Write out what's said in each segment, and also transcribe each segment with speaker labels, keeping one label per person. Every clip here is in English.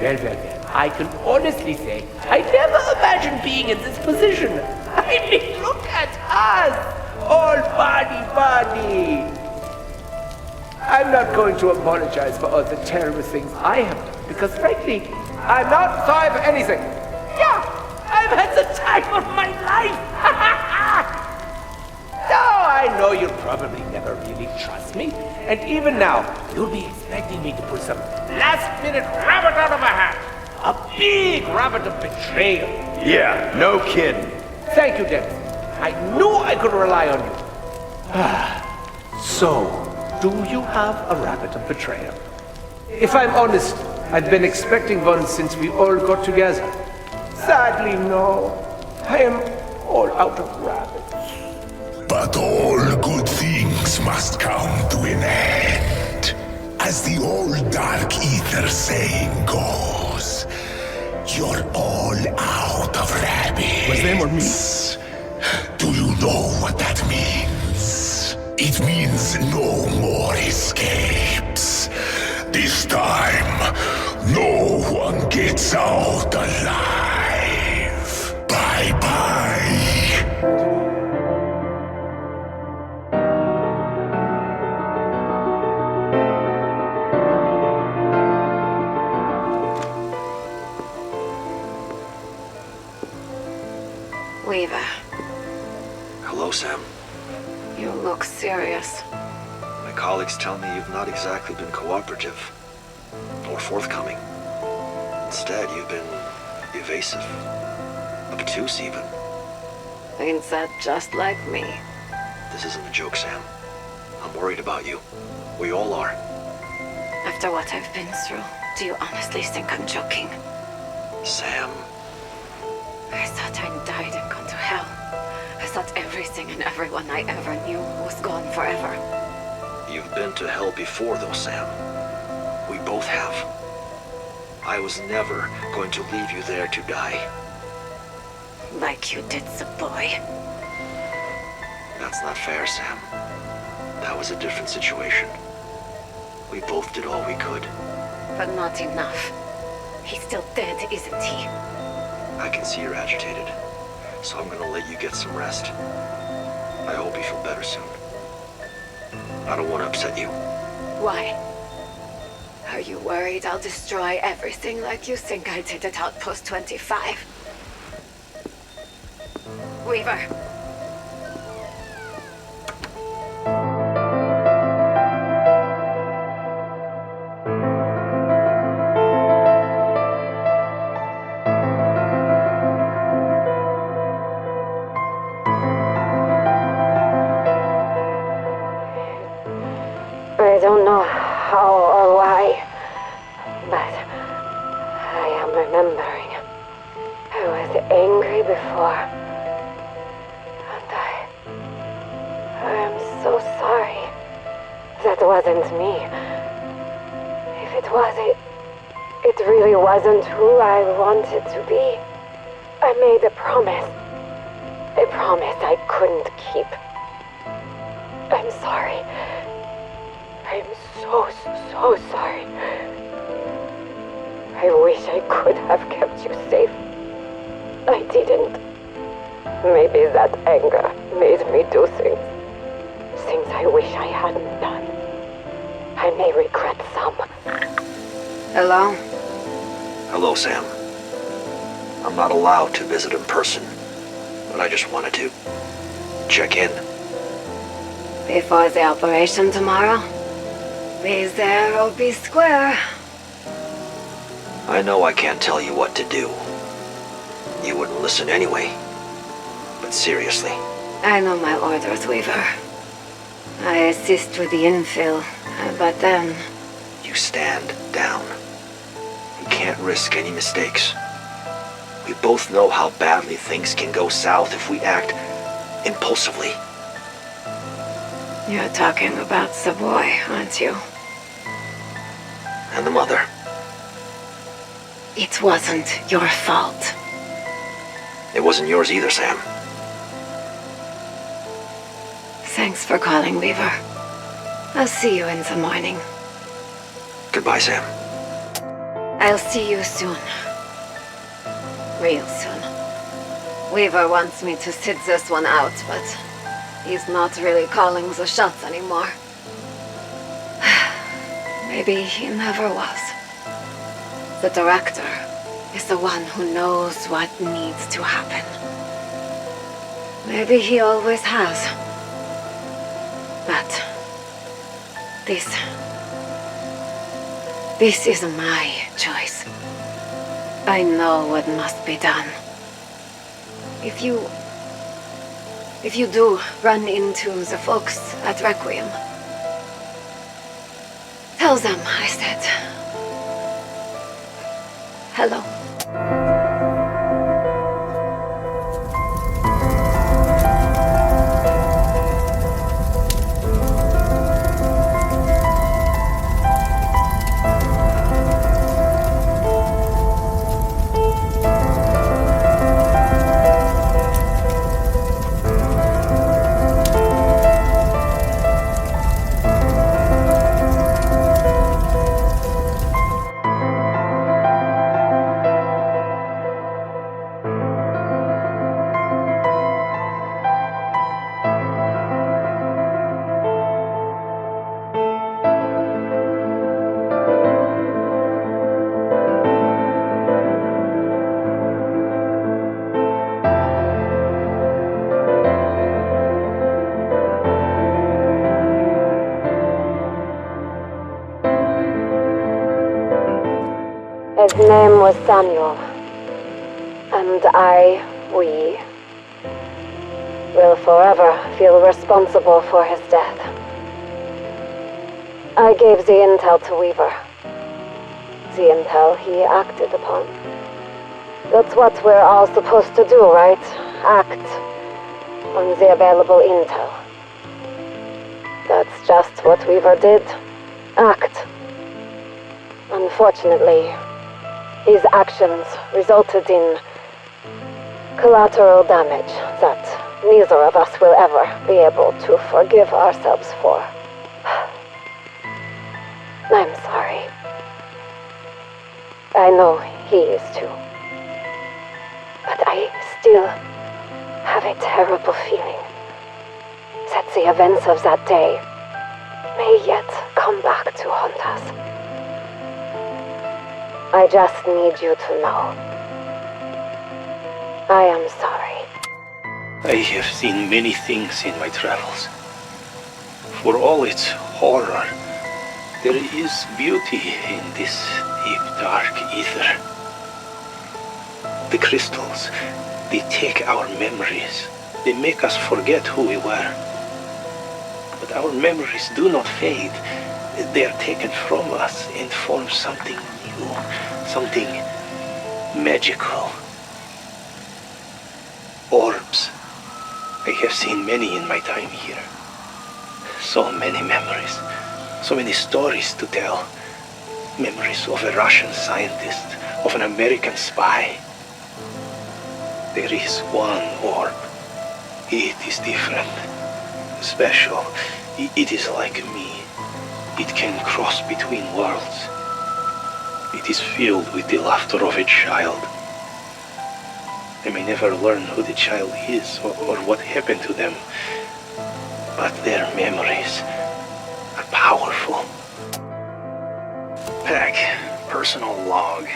Speaker 1: Well. I can honestly say I never imagined being in this position. I mean, look at us! All body. I'm not going to apologize for all the terrible things I have done, because frankly, I'm not sorry for anything. Yeah, I've had the time of my life! No, I know you'll probably never really trust me, and even now, you'll be expecting me to pull some last-minute rabbit out of a hat. A big rabbit of betrayal.
Speaker 2: Yeah, no kidding.
Speaker 1: Thank you, Dennis. I knew I could rely on you. So, do you have a rabbit of betrayal? If I'm honest, I've been expecting one since we all got together. Sadly, no. I am all out of rabbits.
Speaker 3: But all good things must come to an end. As the old Dark Ether saying goes, you're all out of rabbits.
Speaker 2: Was them or me?
Speaker 3: Do you know what that means? It means no more escapes. This time, no one gets out alive. Bye-bye.
Speaker 4: Weaver.
Speaker 5: Hello, Sam.
Speaker 4: You look serious.
Speaker 5: My colleagues tell me you've not exactly been cooperative. Or forthcoming. Instead, you've been evasive. Obtuse, even.
Speaker 4: Ain't that just like me?
Speaker 5: This isn't a joke, Sam. I'm worried about you. We all are.
Speaker 4: After what I've been through, do you honestly think I'm joking?
Speaker 5: Sam.
Speaker 4: I thought I'd died and gone to hell. I thought everything and everyone I ever knew was gone forever.
Speaker 5: You've been to hell before, though, Sam. We both have. I was never going to leave you there to die.
Speaker 4: Like you did the boy.
Speaker 5: That's not fair, Sam. That was a different situation. We both did all we could.
Speaker 4: But not enough. He's still dead, isn't he?
Speaker 5: I can see you're agitated, so I'm gonna let you get some rest. I hope you feel better soon. I don't want to upset you.
Speaker 4: Why? Are you worried I'll destroy everything like you think I did at Outpost 25? Weaver. I don't know how or why, but I am remembering. I was angry before, and I am so sorry. That wasn't me. If it was, it really wasn't who I wanted to be. I made a promise I couldn't keep. I'm sorry. I'm so sorry. I wish I could have kept you safe. I didn't. Maybe that anger made me do things I wish I hadn't done. I may regret some. Hello?
Speaker 5: Hello, Sam. I'm not allowed to visit in person, but I just wanted to check in.
Speaker 4: Before the operation tomorrow? Be there or be square.
Speaker 5: I know I can't tell you what to do. You wouldn't listen anyway. But seriously.
Speaker 4: I know my orders, Weaver. I assist with the infill, but then...
Speaker 5: You stand down. You can't risk any mistakes. We both know how badly things can go south if we act impulsively.
Speaker 4: You're talking about the boy, aren't you?
Speaker 5: And the mother.
Speaker 4: It wasn't your fault.
Speaker 5: It wasn't yours either, Sam.
Speaker 4: Thanks for calling, Weaver. I'll see you in the morning.
Speaker 5: Goodbye, Sam.
Speaker 4: I'll see you soon. Real soon. Weaver wants me to sit this one out, but he's not really calling the shots anymore. Maybe he never was. The director is the one who knows what needs to happen. Maybe he always has. But this is my choice. I know what must be done. If you do run into the folks at Requiem, tell them I said hello. His name was Samuel, and we will forever feel responsible for his death. I gave the intel to Weaver. The intel he acted upon. That's what we're all supposed to do, right? Act on the available intel. That's just what Weaver did. Act. Unfortunately, his actions resulted in collateral damage that neither of us will ever be able to forgive ourselves for. I'm sorry. I know he is too. But I still have a terrible feeling that the events of that day may yet come back to haunt us. I just need you to know. I am sorry.
Speaker 5: I have seen many things in my travels. For all its horror, there is beauty in this deep, dark ether. The crystals, they take our memories. They make us forget who we were. But our memories do not fade. They are taken from us and form something new, something magical. Orbs. I have seen many in my time here. So many memories, so many stories to tell. Memories of a Russian scientist, of an American spy. There is one orb. It is different, special. It is like me. It can cross between worlds. It is filled with the laughter of a child. I may never learn who the child is or what happened to them, but their memories are powerful.
Speaker 6: Peck, personal log,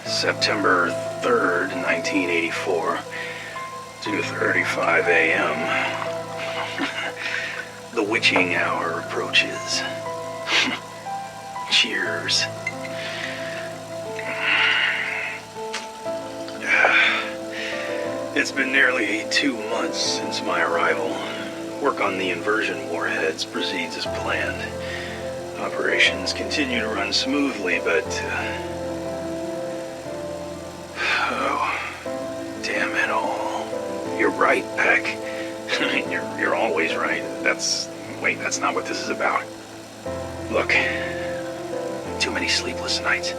Speaker 6: September 3rd, 1984, 2:35 a.m. The witching hour approaches. Cheers. It's been nearly 2 months since my arrival. Work on the inversion warheads proceeds as planned. Operations continue to run smoothly, but... oh, damn it all. You're right, Peck. You're always right. Wait, that's not what this is about. Look, too many sleepless nights.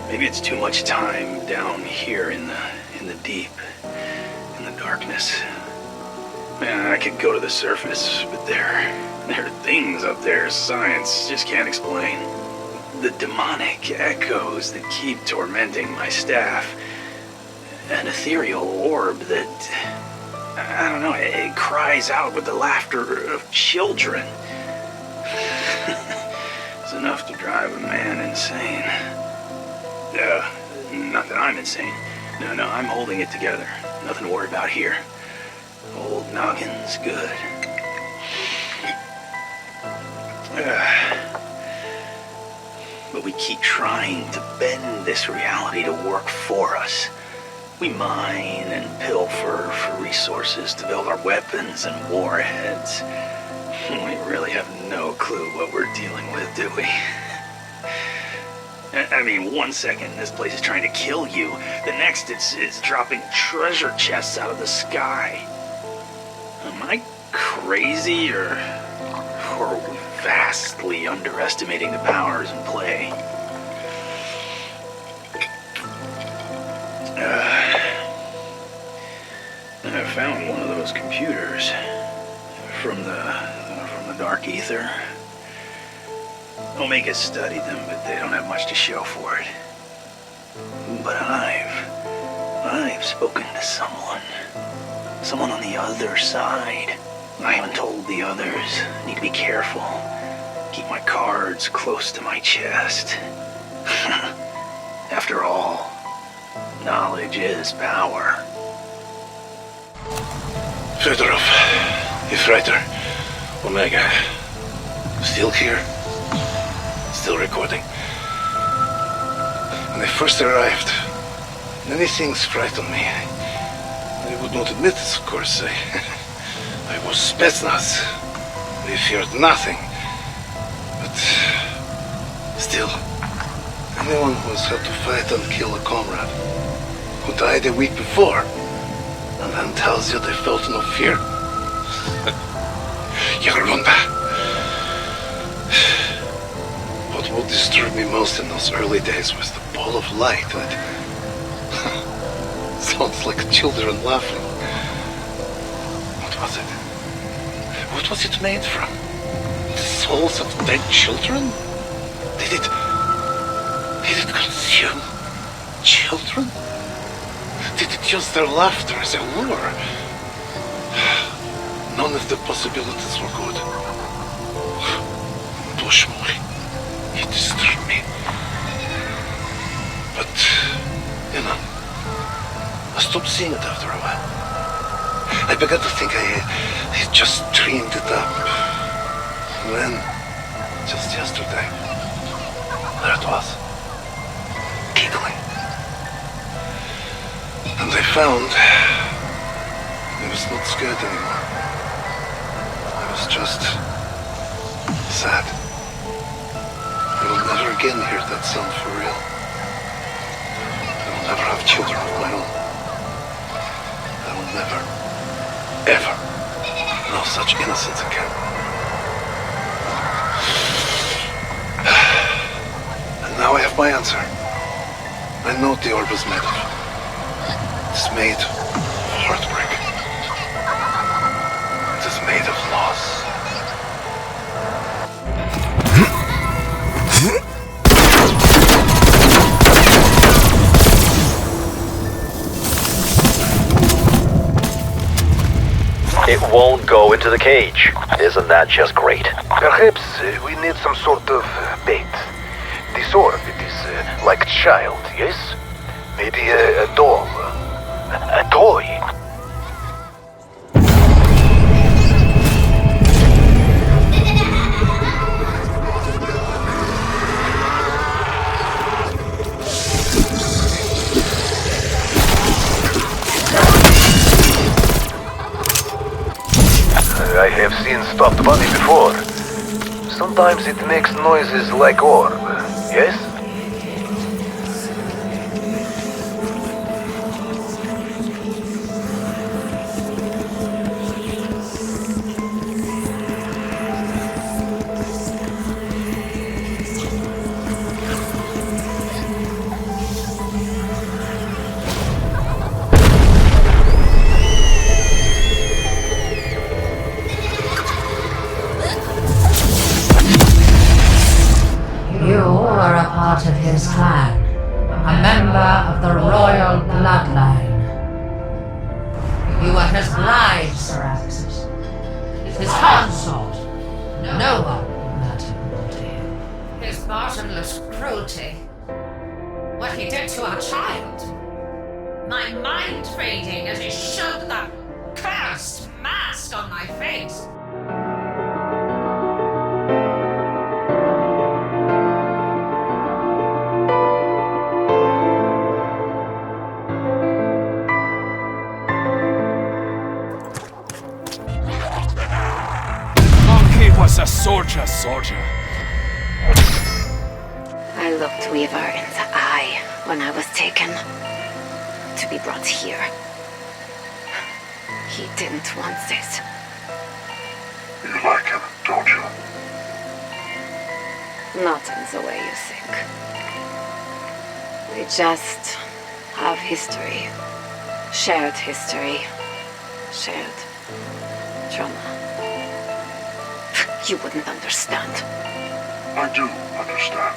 Speaker 6: Maybe it's too much time down here in the deep, in the darkness. Man, I could go to the surface, but there are things up there science just can't explain. the demonic echoes that keep tormenting my staff. An ethereal orb that, I don't know, it cries out with the laughter of children. It's enough to drive a man insane. Not that I'm insane. No, I'm holding it together. Nothing to worry about here. Old noggin's good. But we keep trying to bend this reality to work for us. We mine and pilfer for resources to build our weapons and warheads. We really have no clue what we're dealing with, do we? I mean, 1 second this place is trying to kill you. The next it's dropping treasure chests out of the sky. Am I crazy or are we vastly underestimating the powers in play? I found one of those computers from the dark ether. Omega studied them, but they don't have much to show for it. But I've spoken to someone on the other side. I haven't told the others. I need to be careful. Keep my cards close to my chest. After all, knowledge is power.
Speaker 5: Fedorov, Ifreiter, Omega, still here? Still recording. When I first arrived, many things frightened me. I would not admit this, of course. I was Spetsnaz. We feared nothing. But still, anyone who has had to fight and kill a comrade who died a week before and then tells you they felt no fear. You remember? What disturbed me most in those early days was the ball of light that sounds like children laughing. What was it? What was it made from? The souls of dead children? Did it consume children? Did it use their laughter as a lure? None of the possibilities were good. Bushmoy, it disturbed me. But, you know, I stopped seeing it after a while. I began to think I just dreamed it up. And then, just yesterday, there it was, giggling. And I found I was not scared anymore. I was just sad. I will never again hear that sound for real. I will never have children of my own. I will never, ever know such innocence again. And now I have my answer. I know what the orb is made of. It's made of heartbreak. It is made of loss.
Speaker 7: It won't go into the cage. Isn't that just great?
Speaker 8: Perhaps we need some sort of bait. This orb, it is like a child, yes? Maybe a doll. A toy. I have seen stuffed bunny before. Sometimes it makes noises like orb, yes?
Speaker 4: You are
Speaker 9: of the royal bloodline. You are his bride, Syraxis. His consort. No one mattered more to him. His bottomless cruelty. What he did to our child. My mind fading as he shoved that cursed mask on my face.
Speaker 6: Monkey was a soldier.
Speaker 4: I looked Weaver in the eye when I was taken to be brought here. He didn't want this.
Speaker 3: You like him, don't you?
Speaker 4: Not in the way you think. We just have history. Shared history. Shared trauma. You wouldn't understand.
Speaker 3: I do understand.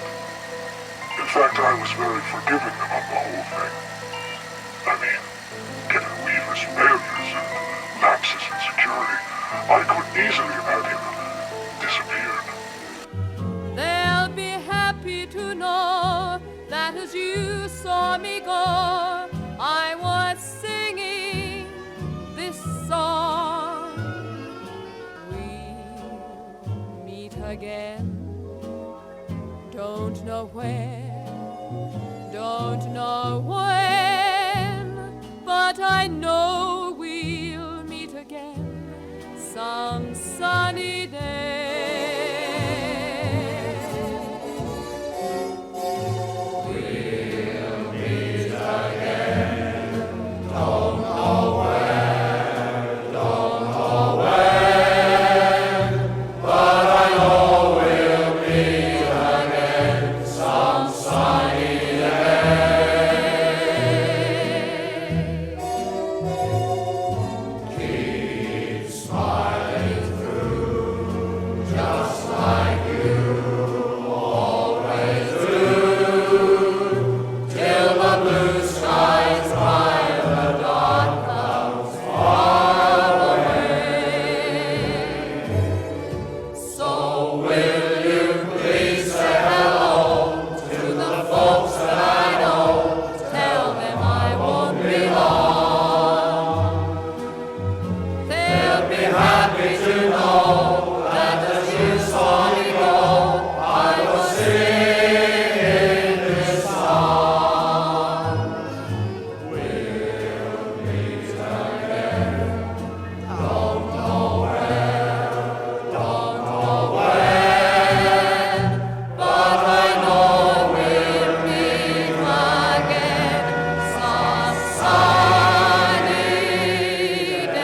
Speaker 3: In fact, I was very forgiving about the whole thing. I mean, given Weaver's failures and lapses in security, I could easily have had him disappeared.
Speaker 10: They'll be happy to know that as you saw me go, I was singing this song. We'll meet again. Don't know where, don't know when, but I know we'll meet again some sunny day. We'll meet again, don't know where, don't know when, but I know we'll meet again some sunny day. Keep smiling through, just like you always do, till the blue skies dry, the dawn comes far away. So will you please say hello to the folks that I know? Tell them I won't be long. They'll be happy to know that as you saw me go, I was singing this song. We'll meet again. Don't know where, don't know when, but I know we'll meet again some sunny day.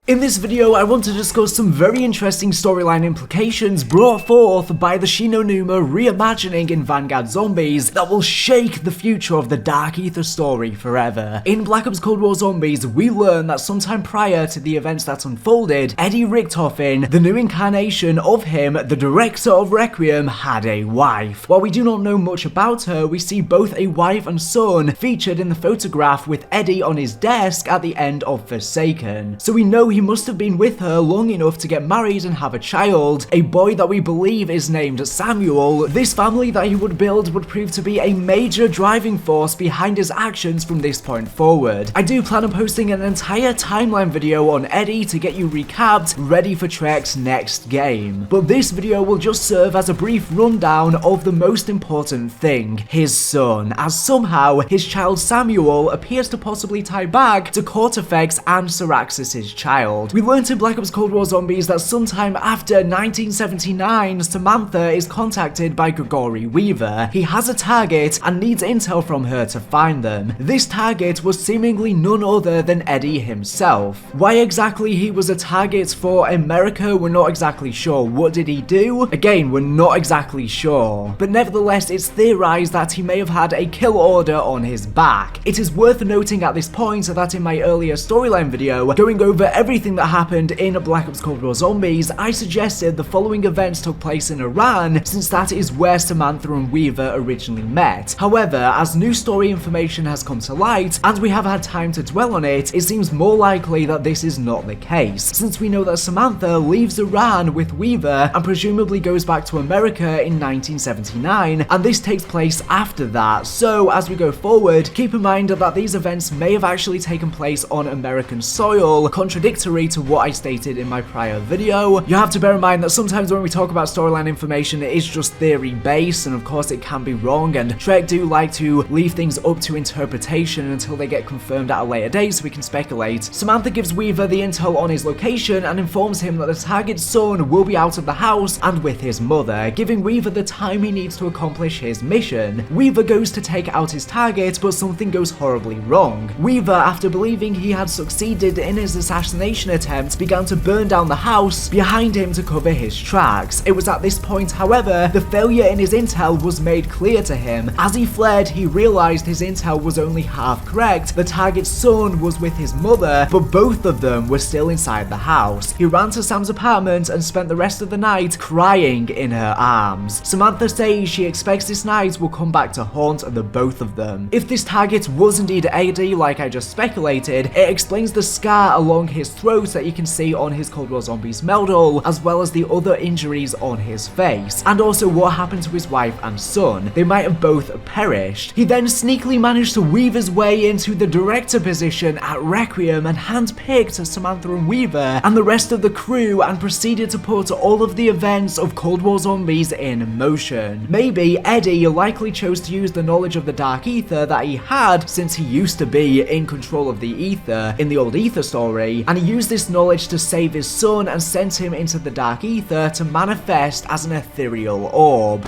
Speaker 11: In this video, I want to discuss some very interesting storyline implications brought forth by the Shinonuma reimagining in Vanguard Zombies that will shake the future of the Dark Ether story forever. In Black Ops Cold War Zombies, we learn that sometime prior to the events that unfolded, Eddie Richtofen, the new incarnation of him, the director of Requiem, had a wife. While we do not know much about her, we see both a wife and son featured in the photograph with Eddie on his desk at the end of Forsaken. So we know he must have been with her long enough to get married and have a child, a boy that we believe is named Samuel. This family that he would build would prove to be a major driving force behind his actions from this point forward. I do plan on posting an entire timeline video on Eddie to get you recapped, ready for Trek's next game. But this video will just serve as a brief rundown of the most important thing, his son, as somehow his child Samuel appears to possibly tie back to Cortifex and Syraxis' child. We learned in Black Ops Cold War Zombies that sometime after 1979, Samantha is contacted by Gregory Weaver. He has a target and needs intel from her to find them. This target was seemingly none other than Eddie himself. Why exactly he was a target for America, we're not exactly sure. What did he do? Again, we're not exactly sure. But nevertheless, it's theorized that he may have had a kill order on his back. It is worth noting at this point that in my earlier storyline video, going over every everything that happened in Black Ops Cold War Zombies, I suggested the following events took place in Iran, since that is where Samantha and Weaver originally met. However, as new story information has come to light, and we have had time to dwell on it, it seems more likely that this is not the case, since we know that Samantha leaves Iran with Weaver and presumably goes back to America in 1979, and this takes place after that. So as we go forward, keep in mind that these events may have actually taken place on American soil, contradictory to what I stated in my prior video. You have to bear in mind that sometimes when we talk about storyline information, it is just theory based, and of course it can be wrong, and Trek do like to leave things up to interpretation until they get confirmed at a later date so we can speculate. Samantha gives Weaver the intel on his location and informs him that the target's son will be out of the house and with his mother, giving Weaver the time he needs to accomplish his mission. Weaver goes to take out his target, but something goes horribly wrong. Weaver, after believing he had succeeded in his assassination attempt, began to burn down the house behind him to cover his tracks. It was at this point, however, the failure in his intel was made clear to him. As he fled, he realized his intel was only half correct. The target's son was with his mother, but both of them were still inside the house. He ran to Sam's apartment and spent the rest of the night crying in her arms. Samantha says she expects this night will come back to haunt the both of them. If this target was indeed AD, like I just speculated, it explains the scar along his throat that you can see on his Cold War Zombies medal, as well as the other injuries on his face, and also what happened to his wife and son. They might have both perished. He then sneakily managed to weave his way into the director position at Requiem and handpicked Samantha and Weaver and the rest of the crew and proceeded to put all of the events of Cold War Zombies in motion. Maybe Eddie likely chose to use the knowledge of the Dark Ether that he had, since he used to be in control of the Ether in the old Ether story, and he used this knowledge to save his son and sent him into the Dark Ether to manifest as an ethereal orb.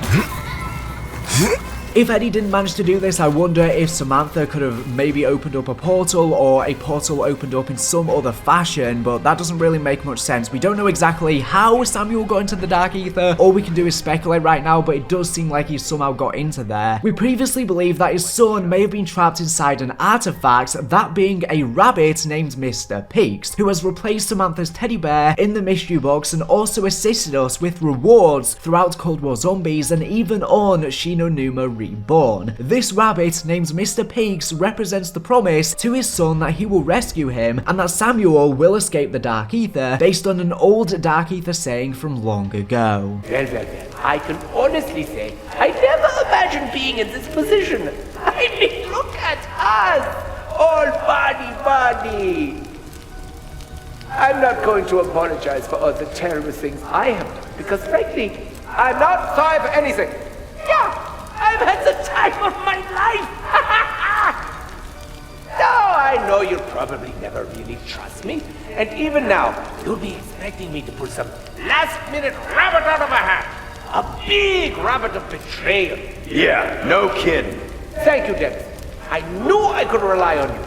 Speaker 11: If Eddie didn't manage to do this, I wonder if Samantha could have maybe opened up a portal, or a portal opened up in some other fashion, but that doesn't really make much sense. We don't know exactly how Samuel got into the Dark Ether. All we can do is speculate right now, but it does seem like he somehow got into there. We previously believed that his son may have been trapped inside an artifact, that being a rabbit named Mr. Peaks, who has replaced Samantha's teddy bear in the mystery box and also assisted us with rewards throughout Cold War Zombies and even on Shinonuma Reborn. This rabbit named Mr. Peaks represents the promise to his son that he will rescue him and that Samuel will escape the Dark Ether, based on an old Dark Ether saying from long ago.
Speaker 1: Well, I can honestly say I never imagined being in this position. I mean, look at us, all body. I'm not going to apologize for all the terrible things I have done, because frankly, I'm not sorry for anything. Yeah, I've had the time of my life. Now I know you'll probably never really trust me, and even now, you'll be expecting me to pull some last-minute rabbit out of a hat. A big rabbit of betrayal.
Speaker 2: Yeah, no kidding.
Speaker 1: Thank you, Dennis. I knew I could rely on you.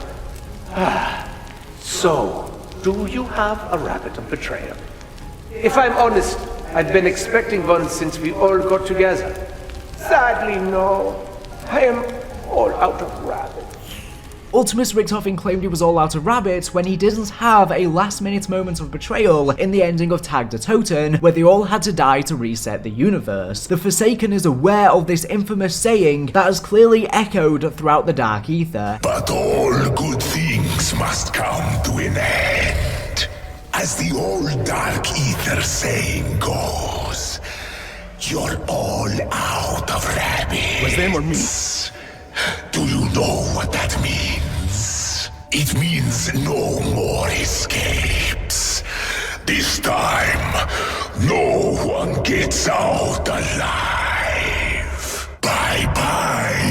Speaker 1: So, do you have a rabbit of betrayal? If I'm honest, I've been expecting one since we all got together. Sadly, no. I am all out of rabbits.
Speaker 11: Ultimus Richtofen claimed he was all out of rabbits when he didn't have a last-minute moment of betrayal in the ending of Tag der Toten, where they all had to die to reset the universe. The Forsaken is aware of this infamous saying that has clearly echoed throughout the Dark Ether.
Speaker 3: But all good things must come to an end. As the old Dark Ether saying goes, you're all out of rabbits.
Speaker 2: Was them or me?
Speaker 3: Do you know what that means? It means no more escapes. This time, no one gets out alive. Bye-bye.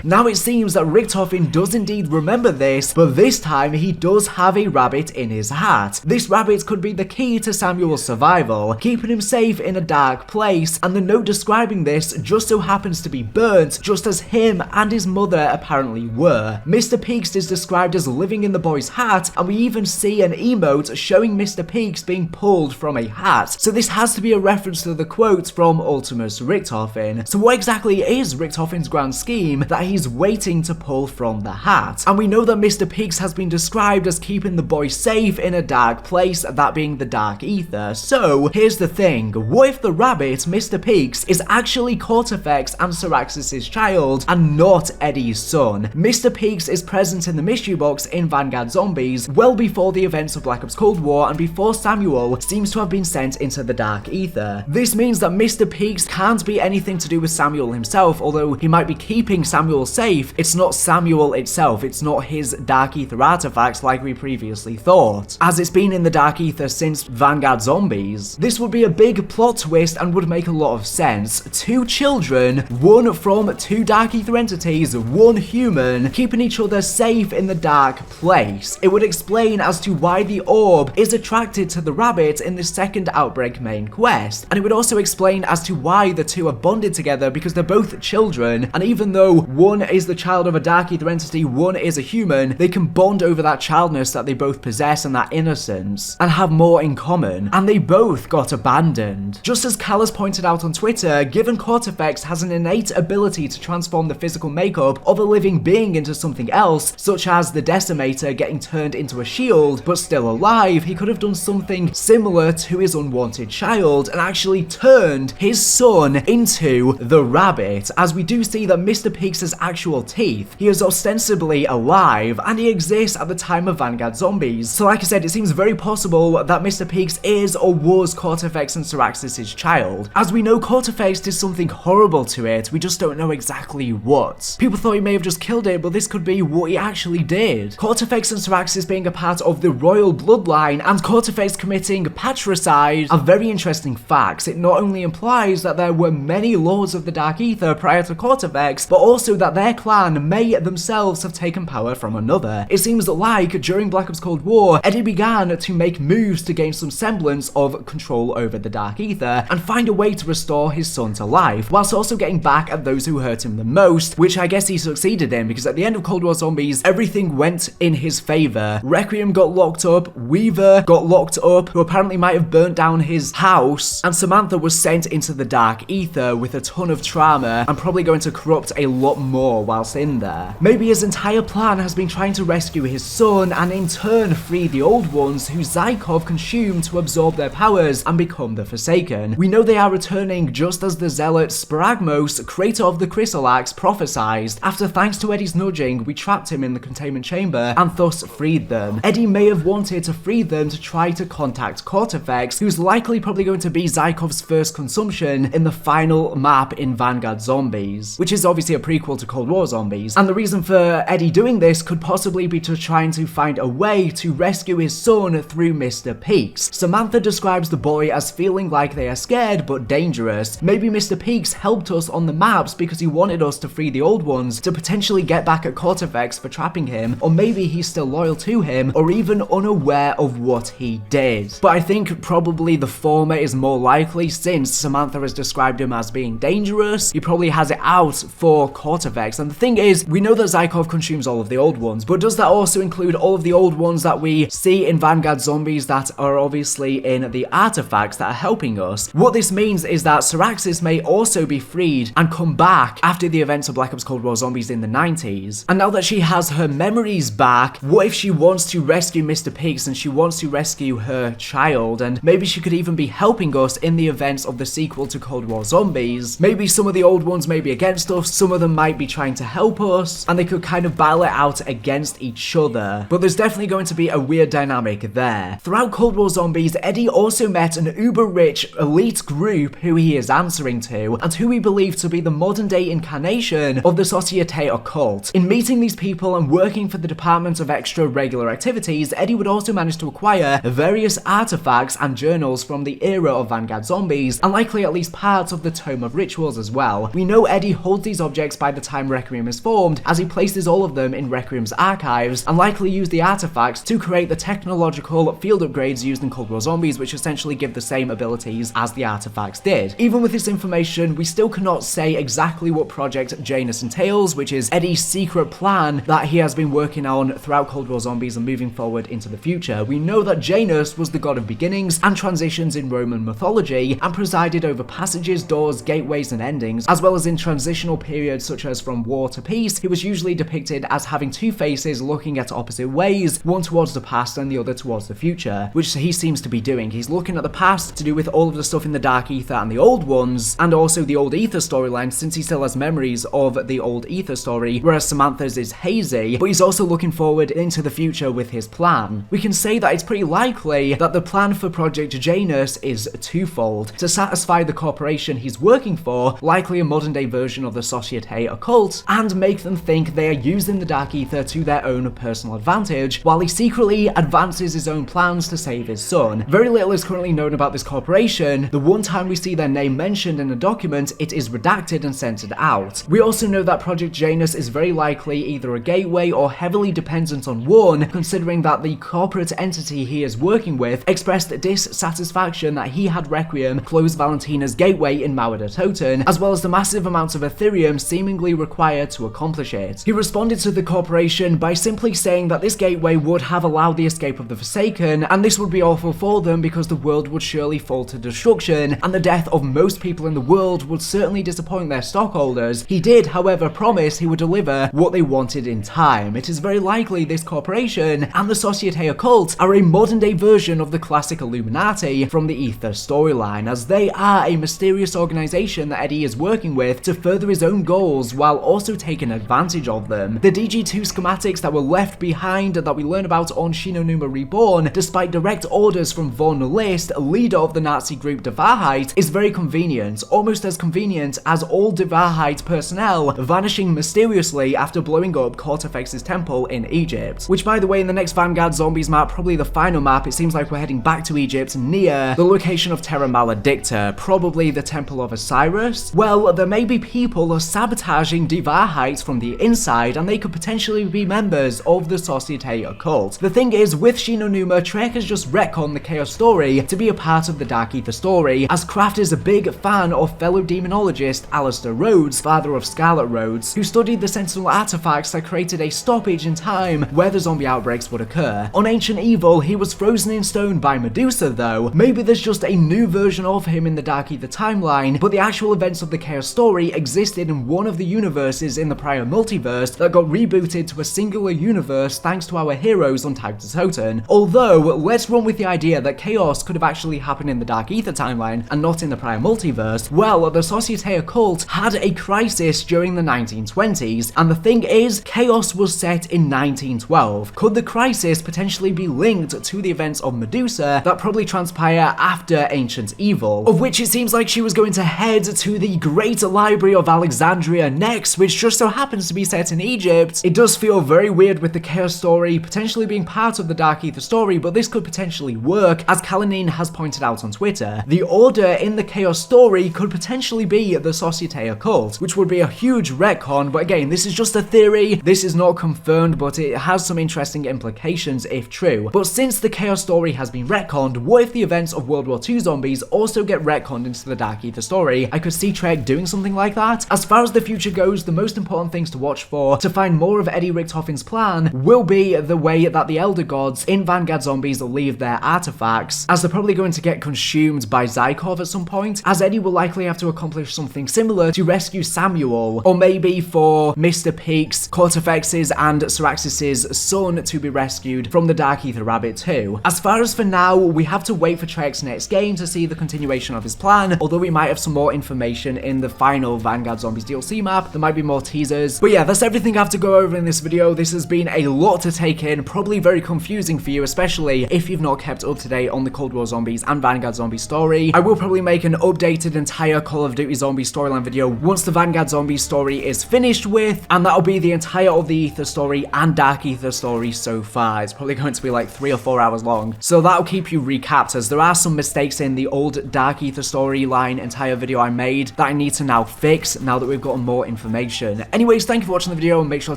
Speaker 11: Now it seems that Richtofen does indeed remember this, but this time he does have a rabbit in his hat. This rabbit could be the key to Samuel's survival, keeping him safe in a dark place, and the note describing this just so happens to be burnt, just as him and his mother apparently were. Mr. Peaks is described as living in the boy's hat, and we even see an emote showing Mr. Peaks being pulled from a hat. So this has to be a reference to the quote from Ultimus Richtofen. So what exactly is Richtofen's grand scheme that he Eddie's waiting to pull from the hat. And we know that Mr. Peaks has been described as keeping the boy safe in a dark place, that being the dark ether. So here's the thing, what if the rabbit, Mr. Peaks, is actually Cortifex and Syraxis' child and not Eddie's son? Mr. Peaks is present in the mystery box in Vanguard Zombies well before the events of Black Ops Cold War and before Samuel seems to have been sent into the dark ether. This means that Mr. Peaks can't be anything to do with Samuel himself, although he might be keeping Samuel safe. It's not Samuel itself, it's not his dark ether artifacts like we previously thought, as it's been in the dark ether since Vanguard Zombies. This would be a big plot twist and would make a lot of sense. Two children, one from two dark ether entities, one human, keeping each other safe in the dark place. It would explain as to why the orb is attracted to the rabbit in the second Outbreak main quest, and it would also explain as to why the two are bonded together, because they're both children, and even though one is the child of a dark ether entity, one is a human, they can bond over that childness that they both possess and that innocence, and have more in common, and they both got abandoned. Just as Cal has pointed out on Twitter, given Cortifex has an innate ability to transform the physical makeup of a living being into something else, such as the Decimator getting turned into a shield, but still alive, he could have done something similar to his unwanted child and actually turned his son into the rabbit, as we do see that Mr. Peaks' actual teeth. He is ostensibly alive, and he exists at the time of Vanguard Zombies. So like I said, it seems very possible that Mr. Peaks is or was Cortifex and Syraxis' child. As we know, Cortifex did something horrible to it, we just don't know exactly what. People thought he may have just killed it, but this could be what he actually did. Cortifex and Syraxis being a part of the royal bloodline and Cortifex committing patricide are very interesting facts. It not only implies that there were many lords of the Dark Ether prior to Cortifex, but also that their clan may themselves have taken power from another. It seems like during Black Ops Cold War, Eddie began to make moves to gain some semblance of control over the Dark Ether and find a way to restore his son to life, whilst also getting back at those who hurt him the most, which I guess he succeeded in, because at the end of Cold War Zombies, everything went in his favor. Requiem got locked up, Weaver got locked up, who apparently might have burnt down his house, and Samantha was sent into the Dark Ether with a ton of trauma and probably going to corrupt a lot more whilst in there. Maybe his entire plan has been trying to rescue his son and in turn free the old ones who Zykov consumed to absorb their powers and become the Forsaken. We know they are returning just as the zealot Spragmos, creator of the Chrysalax, prophesied. After, thanks to Eddie's nudging, we trapped him in the containment chamber and thus freed them. Eddie may have wanted to free them to try to contact Cortifex, who's likely probably going to be Zykov's first consumption in the final map in Vanguard Zombies, which is obviously a prequel to Cold War Zombies. And the reason for Eddie doing this could possibly be to trying to find a way to rescue his son through Mr. Peaks. Samantha describes the boy as feeling like they are scared but dangerous. Maybe Mr. Peaks helped us on the maps because he wanted us to free the old ones to potentially get back at Cortifex for trapping him, or maybe he's still loyal to him or even unaware of what he did. But I think probably the former is more likely, since Samantha has described him as being dangerous. He probably has it out for Cortifex. And the thing is, we know that Zykov consumes all of the old ones, but does that also include all of the old ones that we see in Vanguard Zombies that are obviously in the artifacts that are helping us? What this means is that Syraxis may also be freed and come back after the events of Black Ops Cold War Zombies in the 90s. And now that she has her memories back, what if she wants to rescue Mr. Peaks and she wants to rescue her child, and maybe she could even be helping us in the events of the sequel to Cold War Zombies? Maybe some of the old ones may be against us, some of them might be trying to help us, and they could kind of battle it out against each other. But there's definitely going to be a weird dynamic there. Throughout Cold War Zombies, Eddie also met an uber-rich elite group who he is answering to, and who we believe to be the modern-day incarnation of the Societe Occult. In meeting these people and working for the Department of Extra Regular Activities, Eddie would also manage to acquire various artifacts and journals from the era of Vanguard Zombies, and likely at least parts of the Tome of Rituals as well. We know Eddie holds these objects by the time Requiem is formed, as he places all of them in Requiem's archives, and likely used the artifacts to create the technological field upgrades used in Cold War Zombies, which essentially give the same abilities as the artifacts did. Even with this information, we still cannot say exactly what Project Janus entails, which is Eddie's secret plan that he has been working on throughout Cold War Zombies and moving forward into the future. We know that Janus was the god of beginnings and transitions in Roman mythology, and presided over passages, doors, gateways, and endings, as well as in transitional periods such as from war to peace, he was usually depicted as having two faces looking at opposite ways, one towards the past and the other towards the future, which he seems to be doing. He's looking at the past to do with all of the stuff in the Dark Ether and the Old Ones, and also the Old Ether storyline, since he still has memories of the Old Ether story, whereas Samantha's is hazy, but he's also looking forward into the future with his plan. We can say that it's pretty likely that the plan for Project Janus is twofold. To satisfy the corporation he's working for, likely a modern day version of the Societe Occult, and make them think they are using the Dark Ether to their own personal advantage, while he secretly advances his own plans to save his son. Very little is currently known about this corporation. The one time we see their name mentioned in a document, it is redacted and censored out. We also know that Project Janus is very likely either a gateway or heavily dependent on one, considering that the corporate entity he is working with expressed dissatisfaction that he had Requiem close Valentina's gateway in Mauer Toten, as well as the massive amounts of Ethereum seemingly required to accomplish it. He responded to the corporation by simply saying that this gateway would have allowed the escape of the Forsaken, and this would be awful for them because the world would surely fall to destruction, and the death of most people in the world would certainly disappoint their stockholders. He did, however, promise he would deliver what they wanted in time. It is very likely this corporation and the Societe Occult are a modern day version of the classic Illuminati from the Ether storyline, as they are a mysterious organization that Eddie is working with to further his own goals while also taking advantage of them. The DG2 schematics that were left behind that we learn about on Shin no Numa Reborn, despite direct orders from von List, leader of the Nazi group Die Wahrheit, is very convenient, almost as convenient as all Die Wahrheit personnel vanishing mysteriously after blowing up Cortefex's temple in Egypt. Which, by the way, in the next Vanguard Zombies map, probably the final map, it seems like we're heading back to Egypt near the location of Terra Maledicta, probably the Temple of Osiris. Well, there may be people sabotaging Die Wahrheit from the inside, and they could potentially be members of the Societe Occult. The thing is, with Shin no Numa, Trek has just retconned the Chaos story to be a part of the Dark Ether story, as Kraft is a big fan of fellow demonologist Alistair Rhodes, father of Scarlet Rhodes, who studied the Sentinel artifacts that created a stoppage in time where the zombie outbreaks would occur. On Ancient Evil, he was frozen in stone by Medusa though. Maybe there's just a new version of him in the Dark Ether timeline, but the actual events of the Chaos story existed in one of the universes in the prior multiverse that got rebooted to a singular universe thanks to our heroes on Tag to Toten. Although, let's run with the idea that Chaos could have actually happened in the Dark Ether timeline and not in the prior multiverse. Well, the Societe Occult had a crisis during the 1920s, and the thing is, Chaos was set in 1912. Could the crisis potentially be linked to the events of Medusa that probably transpire after Ancient Evil, of which it seems like she was going to head to the Great Library of Alexandria next, which just so happens to be set in Egypt? It does feel very weird with the Chaos story potentially being part of the Dark Ether story, but this could potentially work, as Kalanine has pointed out on Twitter. The Order in the Chaos story could potentially be the Societe Occult, which would be a huge retcon, but again, this is just a theory, this is not confirmed, but it has some interesting implications if true. But since the Chaos story has been retconned, what if the events of World War II zombies also get retconned into the Dark Ether story? I could see Trek doing something like that. As far as the future goes, the most important things to watch for to find more of Eddie Richtofen's plan will be the way that the Elder Gods in Vanguard Zombies leave their artifacts, as they're probably going to get consumed by Zykov at some point, as Eddie will likely have to accomplish something similar to rescue Samuel, or maybe for Mr. Peaks, Cortefex's and Syraxis's son to be rescued from the Dark Ether Rabbit too. As far as for now, we have to wait for Trek's next game to see the continuation of his plan, although we might have some more information in the final Vanguard Zombies DLC map. There might be more teasers. But yeah, that's everything I have to go over in this video. This has been a lot to take in, probably very confusing for you, especially if you've not kept up to date on the Cold War Zombies and Vanguard Zombie story. I will probably make an updated entire Call of Duty Zombie storyline video once the Vanguard Zombie story is finished with, and that'll be the entire of the Ether story and Dark Ether story so far. It's probably going to be like 3 or 4 hours long, so that'll keep you recapped, as there are some mistakes in the old Dark Ether storyline entire video I made that I need to now fix now that we've gotten more information. Anyways, thank you for watching the video, and make sure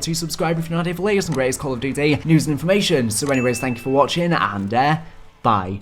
Speaker 11: to subscribe if you're not here for latest and greatest Call of Duty news and information. So anyways, thank you for watching, and bye.